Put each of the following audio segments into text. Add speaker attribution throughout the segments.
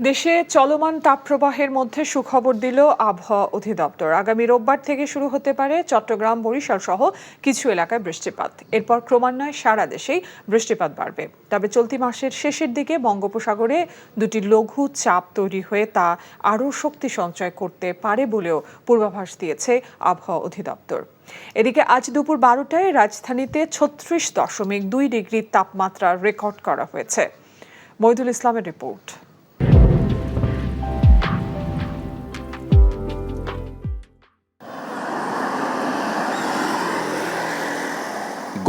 Speaker 1: দেশে চলমান তাপপ্রবাহের মধ্যে সুখবর দিল আবহাওয়া অধিদপ্তর। আগামী রোববার থেকে শুরু হতে পারে চট্টগ্রাম, বরিশাল সহ কিছু এলাকায় বৃষ্টিপাত। এরপর ক্রমান্বয়ে সারা দেশেই বৃষ্টিপাত বাড়বে। তবে চলতি মাসের শেষের দিকে বঙ্গোপসাগরে দুটি লঘু চাপ তৈরি হয়ে তা আরও শক্তি সঞ্চয় করতে পারে বলেও পূর্বাভাস দিয়েছে আবহাওয়া অধিদপ্তর। এদিকে আজ দুপুর 12টায় রাজধানীতে 36.2 ডিগ্রি তাপমাত্রা রেকর্ড করা হয়েছে। মইদুল ইসলামের রিপোর্ট।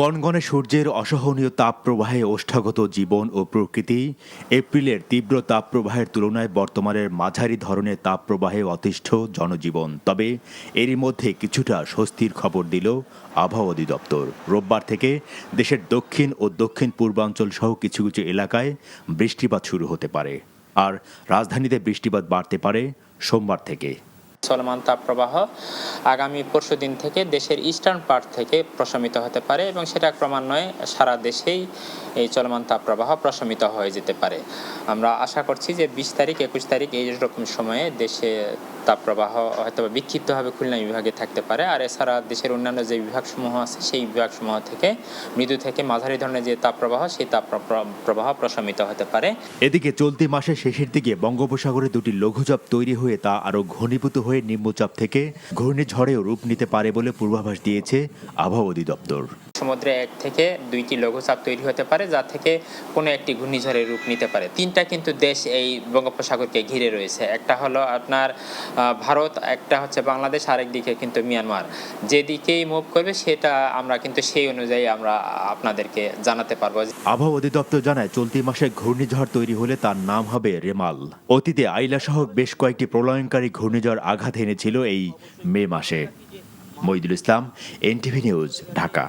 Speaker 2: গনগনে সূর্যের অসহনীয় তাপপ্রবাহে ওষ্ঠাগত জীবন ও প্রকৃতি এপ্রিলের তীব্র তাপপ্রবাহের তুলনায় বর্তমানের মাঝারি ধরনের তাপপ্রবাহে অতিষ্ঠ জনজীবন। তবে এরই মধ্যে কিছুটা স্বস্তির খবর দিল আবহাওয়া অধিদপ্তর। রোববার থেকে দেশের দক্ষিণ ও দক্ষিণ পূর্বাঞ্চল সহ কিছু কিছু এলাকায় বৃষ্টিপাত শুরু হতে পারে, আর রাজধানীতে বৃষ্টিপাত বাড়তে পারে সোমবার থেকে।
Speaker 3: চলমান তাপপ্রবাহ আগামী পরশুদিন থেকে দেশের ইস্টার্ন পার্ট থেকে প্রশমিত হতে পারে এবং সেটা ক্রমান্বয়ে সারা দেশেই এই চলমান তাপপ্রবাহ প্রশমিত হয়ে যেতে পারে। আমরা আশা করছি যে 20 তারিখ 21 তারিখ এই রকম সময়ে দেশে তাপপ্রবাহ হয়তো বিক্ষিপ্তভাবে খুলনা বিভাগে থাকতে পারে। আর এছাড়া দেশের অন্যান্য যে বিভাগসমূহ আছে সেই বিভাগসমূহ থেকে মৃদু থেকে মাঝারি ধরনের যে তাপপ্রবাহ সেই তাপপ্রবাহ প্রশমিত হতে পারে।
Speaker 2: এদিকে চলতি মাসের শেষের দিকে বঙ্গোপসাগরে দুটি লঘুচাপ তৈরি হয়ে তা আরও ঘনীভূত হয়ে নিম্নচাপ থেকে ঘূর্ণিঝড়েও রূপ নিতে পারে বলে পূর্বাভাস দিয়েছে আবহাওয়া অধিদপ্তর।
Speaker 3: সমুদ্রে 1 থেকে 2টি লঘুচাপ তৈরি হতে পারে, যা থেকে কোনো একটি ঘূর্ণিঝড়ের রূপ নিতে পারে। 3টা কিন্তু দেশ এই বঙ্গোপসাগরকে ঘিরে রয়েছে। একটা হলো আপনার ভারত, একটা হচ্ছে বাংলাদেশ, আরেকদিকে কিন্তু মিয়ানমার। যেদিকেই মুভ করবে সেটা আমরা কিন্তু সেই অনুযায়ী আমরা আপনাদেরকে জানাতে পারবো।
Speaker 2: আবহাওয়া অধিদপ্তর জানায় চলতি মাসে ঘূর্ণিঝড় তৈরি হলে তার নাম হবে রেমাল। অতীতে আইলা সহ বেশ কয়েকটি প্রলয়ঙ্কারী ঘূর্ণিঝড় আঘাত এনেছিল এই মে মাসে। মইদুল ইসলাম, এনটিভি নিউজ, ঢাকা।